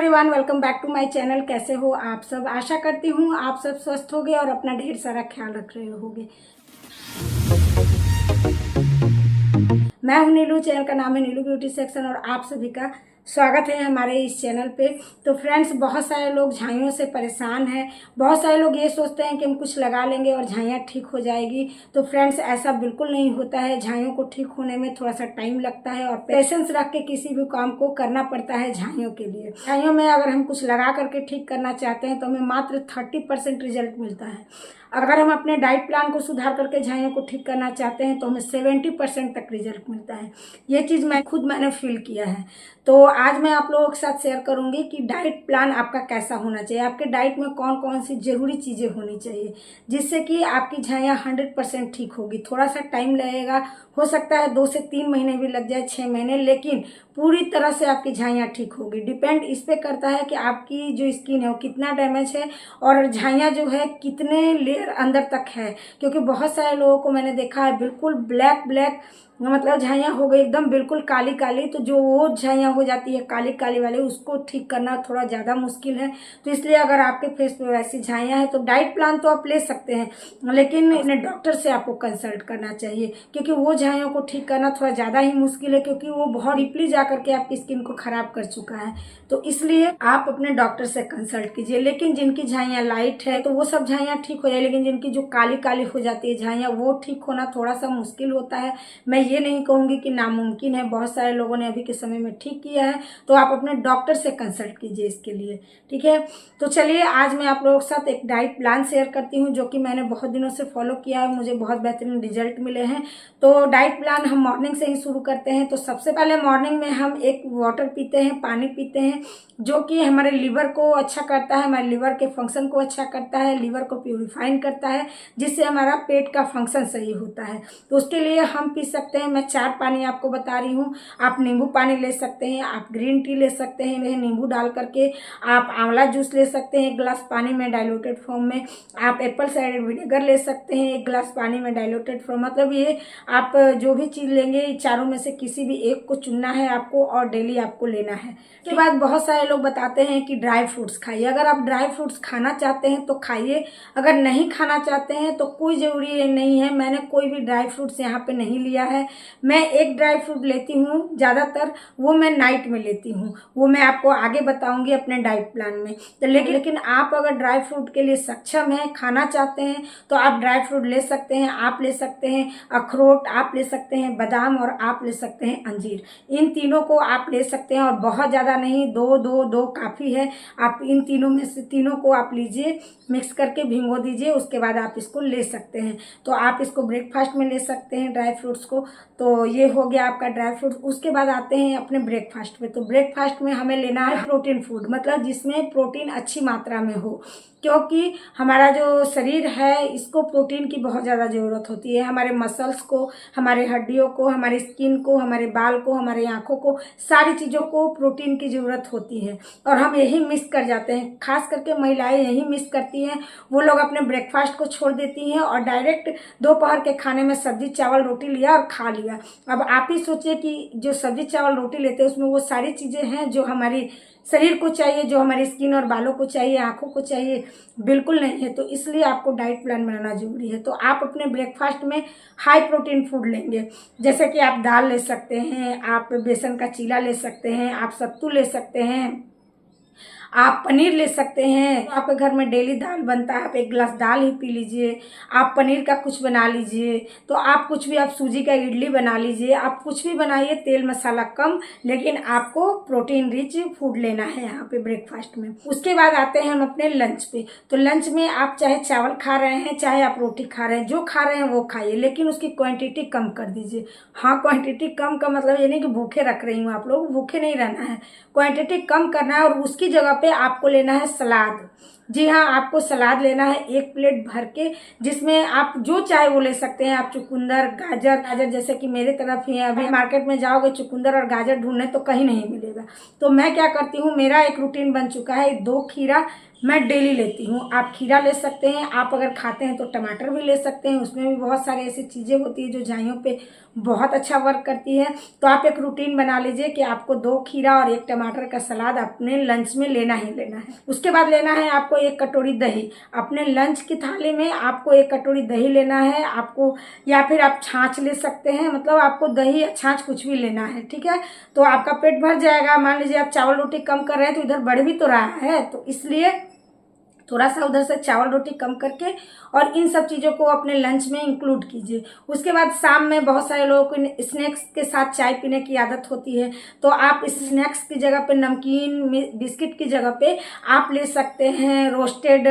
Everyone, welcome back to my channel. कैसे हो आप सब? आशा करती हूँ आप सब स्वस्थ होगे और अपना ढेर सारा ख्याल रख रहे होगे। मैं हूँ नीलू, चैनल का नाम है नीलू ब्यूटी सेक्शन और आप सभी का स्वागत है हमारे इस चैनल पे। तो फ्रेंड्स, बहुत सारे लोग झाइयों से परेशान हैं। बहुत सारे लोग ये सोचते हैं कि हम कुछ लगा लेंगे और झाइयाँ ठीक हो जाएगी। तो फ्रेंड्स, ऐसा बिल्कुल नहीं होता है। झाइयों को ठीक होने में थोड़ा सा टाइम लगता है और पेशेंस रख के किसी भी काम को करना पड़ता है झाइयों के लिए। झाइयों में अगर हम कुछ लगा करके ठीक करना चाहते हैं तो हमें मात्र 30% रिजल्ट मिलता है। अगर हम अपने डाइट प्लान को सुधार करके झाइयों को ठीक करना चाहते हैं तो हमें 70% तक रिजल्ट मिलता है। ये चीज़ मैंने फील किया है। तो आज मैं आप लोगों के साथ शेयर करूंगी कि डाइट प्लान आपका कैसा होना चाहिए, आपके डाइट में कौन कौन सी जरूरी चीज़ें होनी चाहिए जिससे कि आपकी झाइयाँ 100% ठीक होगी। थोड़ा सा टाइम लगेगा, हो सकता है 2 से 3 महीने भी लग जाए, 6 महीने, लेकिन पूरी तरह से आपकी झाइयाँ ठीक होगी। डिपेंड इस पे करता है कि आपकी जो स्किन है वो कितना डैमेज है और झाइयाँ जो है कितने लेयर अंदर तक है। क्योंकि बहुत सारे लोगों को मैंने देखा है बिल्कुल ब्लैक मतलब झाइयाँ हो गई एकदम बिल्कुल काली काली। तो जो वो झाइयाँ हो जाती है काली काली वाले, उसको ठीक करना थोड़ा ज़्यादा मुश्किल है। तो इसलिए अगर आपके फेस पे वैसी झाइयाँ हैं तो डाइट प्लान तो आप ले सकते हैं, लेकिन अपने डॉक्टर से आपको कंसल्ट करना चाहिए। क्योंकि वो झाइयों को ठीक करना थोड़ा ज़्यादा ही मुश्किल है, क्योंकि वो बहुत डीपली जा करके आपकी स्किन को ख़राब कर चुका है। तो इसलिए आप अपने डॉक्टर से कंसल्ट कीजिए। लेकिन जिनकी झाइयाँ लाइट है तो वो सब झाइयाँ ठीक हो जाए, लेकिन जिनकी जो काली काली हो जाती है झाइयाँ, वो ठीक होना थोड़ा सा मुश्किल होता है। मैं ये नहीं कहूँगी कि नामुमकिन है, बहुत सारे लोगों ने अभी के समय में ठीक किया है। तो आप अपने डॉक्टर से कंसल्ट कीजिए इसके लिए, ठीक है। तो चलिए आज मैं आप लोगों के साथ एक डाइट प्लान शेयर करती हूँ जो कि मैंने बहुत दिनों से फॉलो किया है, मुझे बहुत बेहतरीन रिजल्ट मिले हैं। तो डाइट प्लान हम मॉर्निंग से ही शुरू करते हैं। तो सबसे पहले मॉर्निंग में हम एक वाटर पीते हैं, पानी पीते हैं, जो कि हमारे लीवर को अच्छा करता है, हमारे लीवर के फंक्शन को अच्छा करता है, लीवर को प्यूरिफाइन करता है, जिससे हमारा पेट का फंक्शन सही होता है। तो उसके लिए हम पी सकते हैं, मैं 4 पानी आपको बता रही हूँ। आप नींबू पानी ले सकते हैं, आप ग्रीन टी ले सकते हैं नींबू डाल करके, आप आंवला जूस ले सकते हैं 1 गिलास पानी में डाइल्यूटेड फॉर्म में, आप एप्पल साइडर विनेगर ले सकते हैं 1 गिलास पानी में डाइल्यूटेड फॉर्म। मतलब ये आप जो भी चीज़ लेंगे चारों में से किसी भी एक को चुनना है आपको और डेली आपको लेना है। उसके बाद बहुत सारे लोग बताते हैं कि ड्राई फ्रूट्स खाइए। अगर आप ड्राई फ्रूट्स खाना चाहते हैं तो खाइए, अगर नहीं खाना चाहते हैं तो कोई ज़रूरी नहीं है। मैंने कोई भी ड्राई फ्रूट्स यहाँ पे नहीं लिया है। मैं एक ड्राई फ्रूट लेती हूँ ज़्यादातर, वो मैं नाइट में लेती हूँ, वो मैं आपको आगे बताऊँगी अपने डाइट प्लान में। तो लेकिन आप अगर ड्राई फ्रूट के लिए सक्षम हैं, खाना चाहते हैं, तो आप ड्राई फ्रूट ले सकते हैं। आप ले सकते हैं अखरोट, आप ले सकते हैं बादाम और आप ले सकते हैं अंजीर। इन तीनों को आप ले सकते हैं और बहुत ज़्यादा नहीं, 2 काफ़ी है। आप इन तीनों में से तीनों को आप लीजिए, मिक्स करके भिगो दीजिए, उसके बाद आप इसको ले सकते हैं। तो आप इसको ब्रेकफास्ट में ले सकते हैं ड्राई फ्रूट्स को। तो ये हो गया आपका ड्राई फ्रूट। उसके बाद आते हैं अपने ब्रेकफास्ट में। तो ब्रेकफास्ट में हमें लेना है प्रोटीन फूड, मतलब जिसमें प्रोटीन अच्छी मात्रा में हो, क्योंकि हमारा जो शरीर है इसको प्रोटीन की बहुत ज़्यादा ज़रूरत होती है। हमारे मसल्स को, हमारे हड्डियों को, हमारी स्किन को, हमारे बाल को, हमारी आँखों को, सारी चीज़ों को प्रोटीन की ज़रूरत होती है और हम यही मिस कर जाते हैं। खास करके महिलाएं यही मिस करती हैं। वो लोग अपने ब्रेकफास्ट को छोड़ देती हैं और डायरेक्ट दोपहर के खाने में सब्जी चावल रोटी लिया और खा लिया। अब आप ही सोचिए कि जो सब्जी चावल रोटी लेते हैं उसमें वो सारी चीज़ें हैं जो हमारी शरीर को चाहिए, जो हमारी स्किन और बालों को चाहिए, आंखों को चाहिए, बिल्कुल नहीं है। तो इसलिए आपको डाइट प्लान बनाना जरूरी है। तो आप अपने ब्रेकफास्ट में हाई प्रोटीन फूड लेंगे, जैसे कि आप दाल ले सकते हैं, आप बेसन का चीला ले सकते हैं, आप सत्तू ले सकते हैं, आप पनीर ले सकते हैं। आपके घर में डेली दाल बनता है, आप 1 गिलास दाल ही पी लीजिए। आप पनीर का कुछ बना लीजिए, तो आप कुछ भी, आप सूजी का इडली बना लीजिए, आप कुछ भी बनाइए, तेल मसाला कम, लेकिन आपको प्रोटीन रिच फूड लेना है यहाँ पे ब्रेकफास्ट में। उसके बाद आते हैं हम अपने लंच पे। तो लंच में आप चाहे चावल खा रहे हैं, चाहे आप रोटी खा रहे हैं, जो खा रहे हैं वो खाइए, लेकिन उसकी क्वांटिटी कम कर दीजिए। हाँ, क्वांटिटी कम का मतलब ये नहीं कि भूखे रख रही हूँ, आप लोग भूखे नहीं रहना है, क्वांटिटी कम करना है। और उसकी जगह पे आपको लेना है सलाद। जी हाँ, आपको सलाद लेना है 1 प्लेट भर के, जिसमें आप जो चाहे वो ले सकते हैं। आप चुकंदर, गाजर जैसे कि मेरे तरफ ही है, अभी मार्केट में जाओगे चुकंदर और गाजर ढूंढने तो कहीं नहीं मिलेगा। तो मैं क्या करती हूँ, मेरा एक रूटीन बन चुका है, 2 खीरा, मैं डेली लेती हूँ। आप खीरा ले सकते हैं, आप अगर खाते हैं तो टमाटर भी ले सकते हैं, उसमें भी बहुत सारी ऐसी चीज़ें होती है जो झाइयों पे बहुत अच्छा वर्क करती है। तो आप एक रूटीन बना लीजिए कि आपको 2 खीरा और 1 टमाटर का सलाद अपने लंच में लेना ही लेना है। उसके बाद लेना है आपको 1 कटोरी दही। अपने लंच की थाली में आपको 1 कटोरी दही लेना है आपको, या फिर आप छाछ ले सकते हैं, मतलब आपको दही या छाछ कुछ भी लेना है, ठीक है। तो आपका पेट भर जाएगा। मान लीजिए आप चावल रोटी कम कर रहे हैं तो इधर बढ़ भी तो रहा है, तो इसलिए थोड़ा सा उधर से चावल रोटी कम करके और इन सब चीज़ों को अपने लंच में इंक्लूड कीजिए। उसके बाद शाम में बहुत सारे लोगों को स्नैक्स के साथ चाय पीने की आदत होती है, तो आप इस स्नैक्स की जगह पे नमकीन बिस्किट की जगह पे आप ले सकते हैं रोस्टेड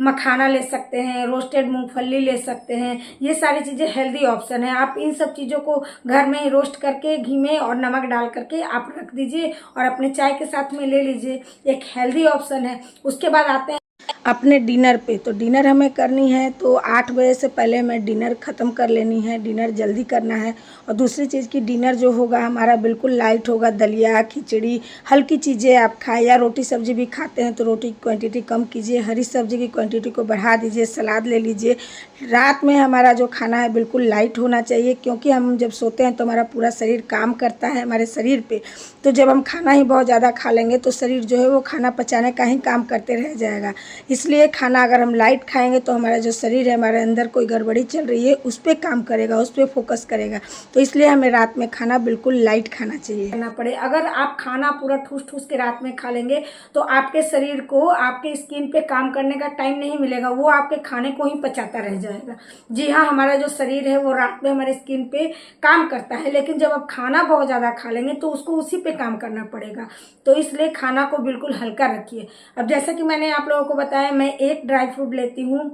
मखाना ले सकते हैं, रोस्टेड मूंगफली ले सकते हैं। ये सारी चीज़ें हेल्दी ऑप्शन है। आप इन सब चीज़ों को घर में ही रोस्ट करके घी में और नमक डाल करके आप रख दीजिए और अपने चाय के साथ में ले लीजिए, एक हेल्दी ऑप्शन है। उसके बाद आते हैं अपने डिनर पे। तो डिनर हमें करनी है तो 8 बजे से पहले मैं डिनर ख़त्म कर लेनी है, डिनर जल्दी करना है। और दूसरी चीज़ की डिनर जो होगा हमारा बिल्कुल लाइट होगा, दलिया खिचड़ी हल्की चीज़ें आप खाएं, या रोटी सब्जी भी खाते हैं तो रोटी की क्वांटिटी कम कीजिए, हरी सब्जी की क्वांटिटी को बढ़ा दीजिए, सलाद ले लीजिए। रात में हमारा जो खाना है बिल्कुल लाइट होना चाहिए, क्योंकि हम जब सोते हैं तो हमारा पूरा शरीर काम करता है हमारे शरीर पे। तो जब हम खाना ही बहुत ज़्यादा खा लेंगे तो शरीर जो है वो खाना पचाने का ही काम करते रह जाएगा। इसलिए खाना अगर हम लाइट खाएंगे तो हमारा जो शरीर है, हमारे अंदर कोई गड़बड़ी चल रही है उस पर काम करेगा, उस पर फोकस करेगा। तो इसलिए हमें रात में खाना बिल्कुल लाइट खाना चाहिए करना पड़े। अगर आप खाना पूरा ठूस ठूस के रात में खा लेंगे तो आपके शरीर को आपके स्किन पे काम करने का टाइम नहीं मिलेगा, वो आपके खाने को ही पचाता रह जाएगा। जी हाँ, हमारा जो शरीर है वो रात में हमारे स्किन पे काम करता है, लेकिन जब आप खाना बहुत ज़्यादा खा लेंगे तो उसको उसी पे काम करना पड़ेगा। तो इसलिए खाना को बिल्कुल हल्का रखिए। अब जैसा कि मैंने आप लोगों को बताया, मैं एक ड्राई फ्रूट लेती हूँ,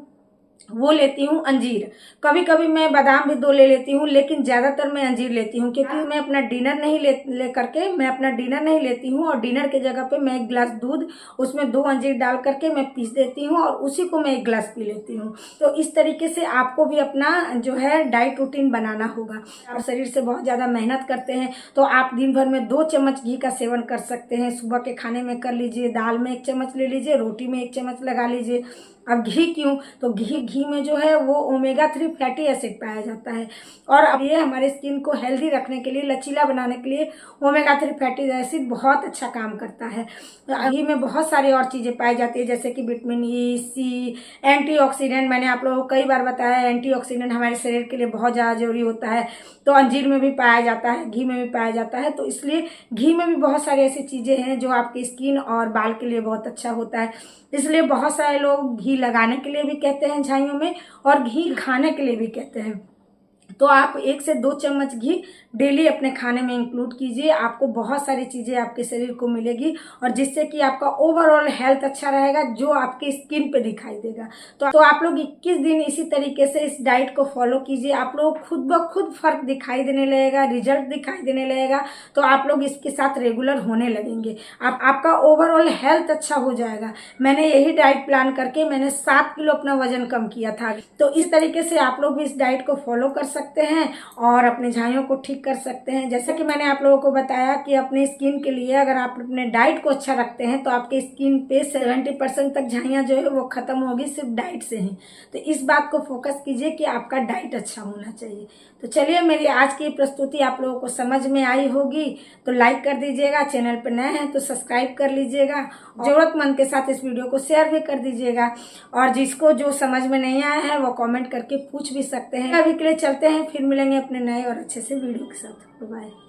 वो लेती हूँ अंजीर। कभी कभी मैं बादाम भी 2 ले लेती हूँ, लेकिन ज़्यादातर मैं अंजीर लेती हूँ, क्योंकि मैं अपना डिनर नहीं ले करके मैं अपना डिनर नहीं लेती हूँ। और डिनर के जगह पे मैं 1 गिलास दूध, उसमें 2 अंजीर डाल करके मैं पीस देती हूँ और उसी को मैं 1 गिलास पी लेती हूँ। तो इस तरीके से आपको भी अपना जो है डाइट रूटीन बनाना होगा। आप शरीर से बहुत ज़्यादा मेहनत करते हैं तो आप दिन भर में 2 चम्मच घी का सेवन कर सकते हैं। सुबह के खाने में कर लीजिए, दाल में 1 चम्मच ले लीजिए, रोटी में 1 चम्मच लगा लीजिए। अब घी क्यों, तो घी में जो है वो ओमेगा 3 फैटी एसिड पाया जाता है, और अब ये हमारे स्किन को हेल्दी रखने के लिए, लचीला बनाने के लिए ओमेगा 3 फैटी एसिड बहुत अच्छा काम करता है। घी में बहुत सारी और चीज़ें पाई जाती है, जैसे कि विटामिन ई, सी, एंटीऑक्सीडेंट। मैंने आप लोगों को कई बार बताया है एंटीऑक्सीडेंट हमारे शरीर के लिए बहुत ज़्यादा जरूरी होता है, तो अंजीर में भी पाया जाता है, घी में भी पाया जाता है। तो इसलिए घी में भी बहुत सारी ऐसी चीज़ें हैं जो आपकी स्किन और बाल के लिए बहुत अच्छा होता है। इसलिए बहुत सारे लोग घी लगाने के लिए भी कहते हैं झाइयों में, और घी खाने के लिए भी कहते हैं। तो आप 1 से 2 चम्मच घी डेली अपने खाने में इंक्लूड कीजिए। आपको बहुत सारी चीज़ें आपके शरीर को मिलेगी, और जिससे कि आपका ओवरऑल हेल्थ अच्छा रहेगा, जो आपकी स्किन पे दिखाई देगा। तो आप लोग 21 दिन इसी तरीके से इस डाइट को फॉलो कीजिए। आप लोग खुद ब खुद फर्क दिखाई देने लगेगा, रिजल्ट दिखाई देने लगेगा। तो आप लोग इसके साथ रेगुलर होने लगेंगे, आपका ओवरऑल हेल्थ अच्छा हो जाएगा। मैंने यही डाइट प्लान करके मैंने 7 किलो अपना वजन कम किया था। तो इस तरीके से आप लोग भी इस डाइट को फॉलो कर सकते हैं और अपने झाइयों को ठीक कर सकते हैं। जैसे कि मैंने आप लोगों को बताया कि अपने स्किन के लिए अगर आप अपने डाइट को अच्छा रखते हैं तो आपके स्किन पे 70% तक झाइयाँ जो है वो खत्म होगी सिर्फ डाइट से ही। तो इस बात को फोकस कीजिए कि आपका डाइट अच्छा होना चाहिए। तो चलिए, मेरी आज की प्रस्तुति आप लोगों को समझ में आई होगी तो लाइक कर दीजिएगा, चैनल पर नए हैं तो सब्सक्राइब कर लीजिएगा, जरूरतमंद के साथ इस वीडियो को शेयर भी कर दीजिएगा। और जिसको जो समझ में नहीं आया है वो कमेंट करके पूछ भी सकते हैं। अभी के लिए चलते हैं, फिर मिलेंगे अपने नए और अच्छे से वीडियो के साथ। बाय।